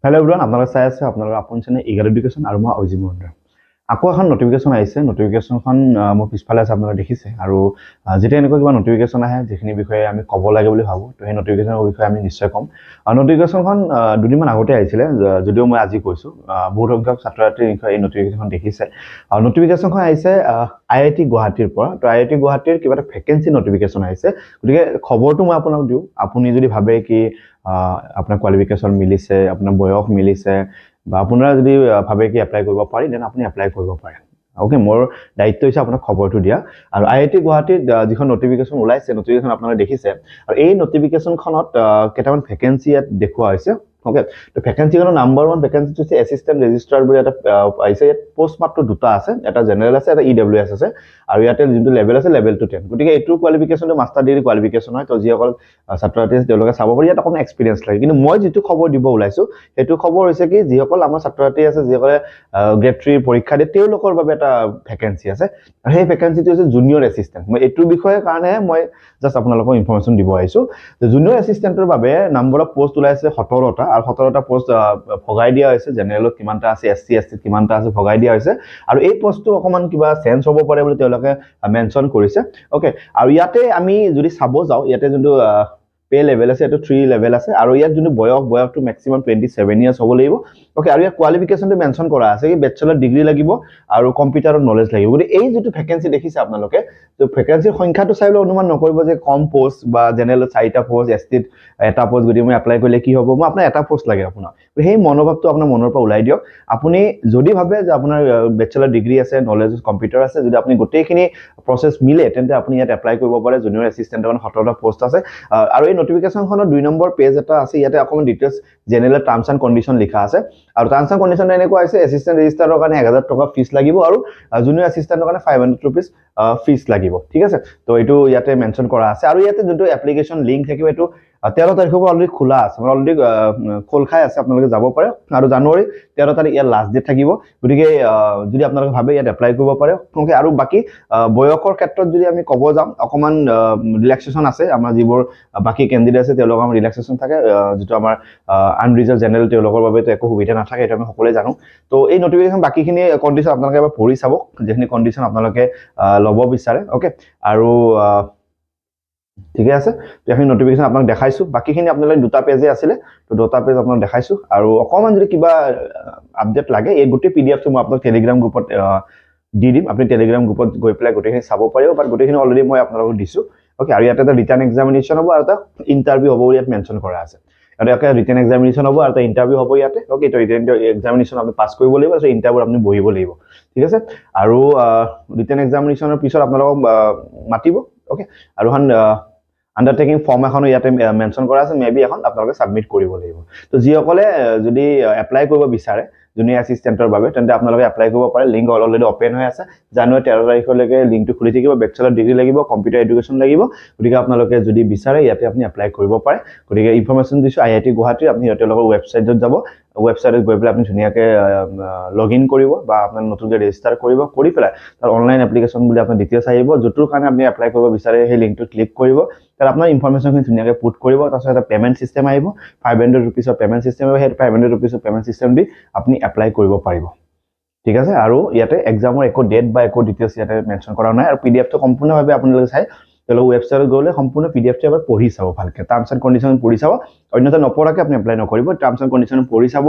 Hello' everyone, আপোনালোকে চাই আছে আপোনালোকৰ আপোন চেনেল ইগল এডুকেশ্যন আৰু মই অজিত মহন্ত। আকৌ এখন নটিফিকেশ্যন আহিছে। নটিফিকেশ্যনখন মোৰ পিছফালে আছে, আপোনালোকে দেখিছে। আৰু যেতিয়া এনেকুৱা কিবা নটিফিকেশ্যন আহে যিখিনি বিষয়ে আমি ক'ব লাগে বুলি ভাবোঁ, তো সেই নটিফিকেশ্যনৰ বিষয়ে আমি নিশ্চয় ক'ম। নটিফিকেশ্যনখন দুদিনমান আগতে আহিছিলে, যদিও মই আজি কৈছোঁ। বহুত সংখ্যক ছাত্ৰ ছাত্ৰীৰ বিষয়ে এই নটিফিকেশ্যনখন দেখিছে। নটিফিকেশ্যনখন আহিছে IIT গুৱাহাটীৰ পৰা। তো IIT গুৱাহাটীৰ কিবা এটা ভেকেঞ্চি নটিফিকেশ্যন আহিছে। গতিকে খবৰটো মই আপোনাক দিওঁ। আপুনি যদি ভাবে কি আপোনাৰ কোৱালিফিকেশ্যন মিলিছে, আপোনাৰ বয়স মিলিছে, বা আপোনাৰ যদি ভাবে কি এপ্লাই কৰিব পাৰি, দেন আপুনি এপ্লাই কৰিব পাৰে। অ'কে, মোৰ দায়িত্ব হৈছে আপোনাক খবৰটো দিয়া। আৰু IIT গুৱাহাটীত যিখন নটিফিকেশ্যন ওলাইছে, নটিফিকেশ্যন আপোনালোকে দেখিছে। আৰু এই নটিফিকেশ্যনখনত কেইটামান ভেকেঞ্চি ইয়াত দেখুওৱা হৈছে। অ'কে, তো ভেকেঞ্চিখনৰ নাম্বাৰ 1 ভেকেঞ্চি হৈছে এছিষ্টেণ্ট ৰেজিষ্ট্ৰাৰ বুলি এটা আহিছে। ইয়াত পোষ্ট মাত্ৰ দুটা আছে, এটা জেনেৰেল আছে, এটা EWS আছে। আৰু ইয়াতে যোনটো লেভেল আছে, লেভেল 10। গতিকে এইটোৰ কোৱালিফিকেশ্যনটো মাষ্টাৰ ডিগ্ৰী কোৱালিফিকেশ্যন হয়। তো যিসকল ছাত্ৰ ছাত্ৰী আছে তেওঁলোকে চাব পাৰি, ইয়াত অকণমান এক্সপিৰিয়েঞ্চ লাগে। কিন্তু মই যিটো খবৰ দিব ওলাইছোঁ, সেইটো খবৰ হৈছে কি যিসকল আমাৰ ছাত্ৰ ছাত্ৰী আছে, যিসকলে গ্ৰেড 3 পৰীক্ষা দিয়ে, তেওঁলোকৰ বাবে এটা ভেকেঞ্চি আছে। আৰু সেই ভেকেঞ্চিটো হৈছে জুনিয়ৰ এছিষ্টেণ্ট। মই এইটোৰ বিষয়ে কাৰণেহে মই জাষ্ট আপোনালোকক ইনফৰমেশ্যন দিব আহিছোঁ। জুনিয়ৰ এছিষ্টেণ্টৰ বাবে নাম্বাৰ অফ পোষ্ট ওলাইছে 17টা। আৰু 17টা পোষ্ট ভগাই দিয়া হৈছে। জেনেৰেলত কিমানটা আছে, SC ST কিমানটা আছে ভগাই দিয়া হৈছে। আৰু এই পোষ্টটো অকণমান কিবা চেঞ্জ হ'ব পাৰে বুলি তেওঁলোকে মেনশ্যন কৰিছে। অ'কে, আৰু ইয়াতে আমি যদি চাব যাওঁ, ইয়াতে যোনটো পে লেভেল আছে, এইটো 3 লেভেল আছে। আৰু ইয়াত যোনটো বয়সটো মেক্সিমাম 27 ইয়াৰ্ছ হ'ব লাগিব। অ'কে, আৰু ইয়াত কোৱালিফিকেশ্যনটো মেনশ্যন কৰা আছে কি বেচেলৰ ডিগ্ৰী লাগিব আৰু কম্পিউটাৰৰ নলেজ লাগিব। গতিকে এই যিটো ভেকেঞ্চি দেখিছে আপোনালোকে, তো ভেকেঞ্চিৰ সংখ্যাটো চাই লৈ অনুমান নকৰিব যে কম পষ্ট, বা জেনেৰেলত 4টা পষ্ট, STত এটা পষ্ট, গতিকে মই এপ্লাই কৰিলে কি হ'ব, মই আপোনাৰ এটা পষ্ট লাগে আপোনাক। সেই মনোভাৱটো আপোনাৰ মনৰ পৰা ওলাই দিয়ক। আপুনি যদি ভাবে যে আপোনাৰ বেচেলৰ ডিগ্ৰী আছে, নলেজ কম্পিউটাৰ আছে, যদি আপুনি গোটেইখিনি প্ৰচেছ মিলে, তেন্তে আপুনি ইয়াত এপ্লাই কৰিব পাৰে। জুনিয়ৰ এছিষ্টেণ্টৰ 17টা পোষ্ট আছে। আৰু এই নটিফিকেশ্যনখনৰ 2 নম্বৰ পেজ এটা আছে। ইয়াতে অকণমান details general terms and condition লিখা আছে। আৰু টাৰ্মছ এণ্ড কণ্ডিশ্যন এনেকুৱা হৈছে, এছিষ্টেণ্ট ৰেজিষ্টাৰৰ কাৰণে 1000 টকা ফিজ লাগিব, আৰু জুনিয়ৰ এছিষ্টেণ্টৰ কাৰণে 500 ৰুপিজ ফিজ লাগিব। ঠিক আছে, তো এইটো ইয়াতে মেনশ্যন কৰা আছে। আৰু ইয়াতে যোনটো এপ্লিকেশ্যন লিংক থাকিব, এইটো 13 তাৰিখৰ পৰা অলৰেডি খোলা আছে, মানে অলৰেডি খোল খাই আছে। আপোনালোকে যাব পাৰে। আৰু জানুৱাৰী 13 তাৰিখ ইয়াৰ লাষ্ট ডেট থাকিব। গতিকে যদি আপোনালোকে ভাবে ইয়াত এপ্লাই কৰিব পাৰে। ওকে, আৰু বাকী বয়সৰ ক্ষেত্ৰত যদি আমি ক'ব যাওঁ, অকণমান ৰিলেক্সেশ্যন আছে। আমাৰ যিবোৰ বাকী কেণ্ডিডেট আছে তেওঁলোকৰ আমাৰ ৰিলেক্সেশ্যন থাকে। যিটো আমাৰ আনৰিজাৰ্ভ জেনেৰেল, তেওঁলোকৰ বাবে একো সুবিধা নাথাকে, এইটো আমি সকলোৱে জানো। তো এই নটিফিকেশ্যন বাকীখিনি কণ্ডিশ্যন আপোনালোকে এবাৰ পঢ়ি চাব, যিখিনি কণ্ডিশ্যন আপোনালোকে ল'ব বিচাৰে। অ'কে, আৰু ঠিকে আছে, এইখিনি নটিফিকেশ্যন আপোনাক দেখাইছোঁ। বাকীখিনি আপোনালোকে 2টা পেজে আছিলে, তো 2টা পেজ আপোনাক দেখাইছোঁ। আৰু অকণমান যদি কিবা আপডেট লাগে, এই গোটেই PDFটো মই আপোনাক টেলিগ্ৰাম গ্ৰুপত দি দিম। আপুনি টেলিগ্ৰাম গ্ৰুপত গৈ পেলাই গোটেইখিনি চাব পাৰিব। বাট গোটেইখিনি অলৰেডি মই আপোনালোকক দিছোঁ। অ'কে, আৰু ইয়াতে এটা ৰিটাৰ্ণ এক্সামিনেশ্যন হ'ব, আৰু এটা ইণ্টাৰভিউ হ'ব ইয়াত মেনশ্যন কৰা আছে। ইয়াতে ৰিটাৰ্ণ এক্সামিনেশ্যন হ'ব, আৰু এটা ইণ্টাৰভিউ হ'ব ইয়াতে। অ'কে, তো ৰিটাৰ্ণ এক্সামিনেশ্যন আপুনি পাছ কৰিব লাগিব, তাৰপিছত ইণ্টাৰভিউত আপুনি বহিব লাগিব। ঠিক আছে, আৰু ৰিটাৰ্ণ এক্সামিনেশ্যনৰ পিছত আপোনালোকক মাতিব। অ'কে, আৰু এখন আণ্ডাৰটেকিং ফৰ্ম এখনো ইয়াতে মেনশ্যন কৰা আছে। মেবি এখন আপোনালোকে ছাবমিট কৰিব লাগিব। তো যিসকলে যদি এপ্লাই কৰিব বিচাৰে জুনিয়ৰ এছিষ্টেণ্টৰ বাবে, তেন্তে আপোনালোকে এপ্লাই কৰিব পাৰে। লিংক অলৰেডি অপেন হৈ আছে। জানুৱাৰী 13 তাৰিখলৈকে লিংকটো খুলি থাকিব। বেচেলৰ ডিগ্ৰী লাগিব, কম্পিউটাৰ এডুকেশ্যন লাগিব। গতিকে আপোনালোকে যদি বিচাৰে, ইয়াতে আপুনি এপ্লাই কৰিব পাৰে। গতিকে ইনফৰমেশ্যন দিছোঁ IIT গুৱাহাটীৰ। আপুনি তেওঁলোকৰ ৱেবছাইটত যাব। ৱেবছাইটত গৈ পেলাই আপুনি ধুনীয়াকৈ লগ ইন কৰিব, বা আপোনাৰ নতুনকৈ ৰেজিষ্টাৰ কৰিব। কৰি পেলাই তাৰ অনলাইন এপ্লিকেশ্যন বুলি আপোনাৰ ডিটেইলছ আহিব, যোনটোৰ কাৰণে আপুনি এপ্লাই কৰিব বিচাৰে। সেই লিংকটো ক্লিক কৰিব। তাত আপোনাৰ ইনফৰমেশ্যনখিনি ধুনীয়াকৈ পুট কৰিব। তাৰপিছত এটা পে'মেণ্ট ছিষ্টেম আহিব, 500 ৰুপিজৰ পে'মেণ্ট ছিষ্টেম আহিব। সেই 500 ৰুপিজৰ পে'মেণ্ট ছিষ্টেম দি আপুনি এপ্লাই কৰিব পাৰিব। ঠিক আছে, আৰু ইয়াতে এক্সামৰ একো ডেট বা একো ডিটেইলছ ইয়াতে মেনশ্যন কৰা নাই। আৰু PDFটো সম্পূৰ্ণভাৱে আপোনালোকে চাই তেওঁলোকৰ ৱেবছাইটত গ'লে সম্পূৰ্ণ PDFটো এবাৰ পঢ়ি চাব ভালকৈ। টাৰ্মছ এণ্ড কণ্ডিশ্যন পঢ়ি চাব। অন্যথা নপঢ়াকৈ আপুনি এপ্লাই নকৰিব। টাৰ্মছ এণ্ড কণ্ডিশ্যন পঢ়ি চাব,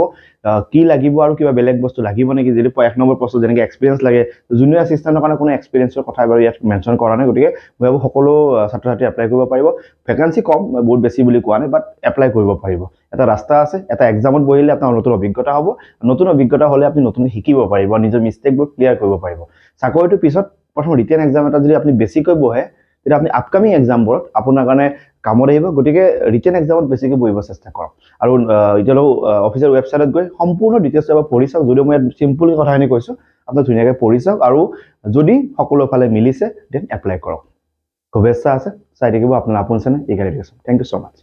কি লাগিব আৰু কিবা বেলেগ বস্তু লাগিব নেকি। যদি 1 নম্বৰ প্ৰশ্ন যেনেকৈ এক্সপিৰিয়েঞ্চ লাগে, জুনিয়ৰ এছিষ্টেণ্টৰ কাৰণে কোনো এক্সপিৰিয়েঞ্চৰ কথা বাৰু ইয়াত মেনশ্যন কৰা নাই। গতিকে মই ভাবোঁ সকলো ছাত্ৰ ছাত্ৰী এপ্লাই কৰিব পাৰিব। ভেকেঞ্চি কম, বহুত বেছি বুলি কোৱা নাই, বাট এপ্লাই কৰিব পাৰিব। এটা ৰাস্তা আছে। এটা এক্সামত বহিলে আপোনাৰ নতুন অভিজ্ঞতা হ'ব। নতুন অভিজ্ঞতা হ'লে আপুনি নতুন শিকিব পাৰিব, নিজৰ মিষ্টেকবোৰ ক্লিয়াৰ কৰিব পাৰিব। চাকৰিটোৰ পিছত প্ৰথম ৰিটেন এক্সাম এটা যদি আপুনি বেছিকৈ বহে, তেতিয়া আপুনি আপকামিং এক্সামবোৰত আপোনাৰ কাৰণে কামত আহিব। গতিকে ৰিটেন এক্সামত বেছিকৈ বহিব চেষ্টা কৰক। আৰু এতিয়ালৈকে অফিচিয়েল ৱেবছাইটত গৈ সম্পূৰ্ণ ডিটেইলছ এবাৰ পঢ়ি চাওক। যদিও মই ইয়াত চিম্পুল কথাখিনি কৈছোঁ, আপুনি ধুনীয়াকৈ পঢ়ি চাওক। আৰু যদি সকলো ফালে মিলিছে, দেন এপ্লাই কৰক। শুভেচ্ছা আছে। চাই থাকিব আপোনাৰ আপোন channel Eagle Education. Thank you so' much.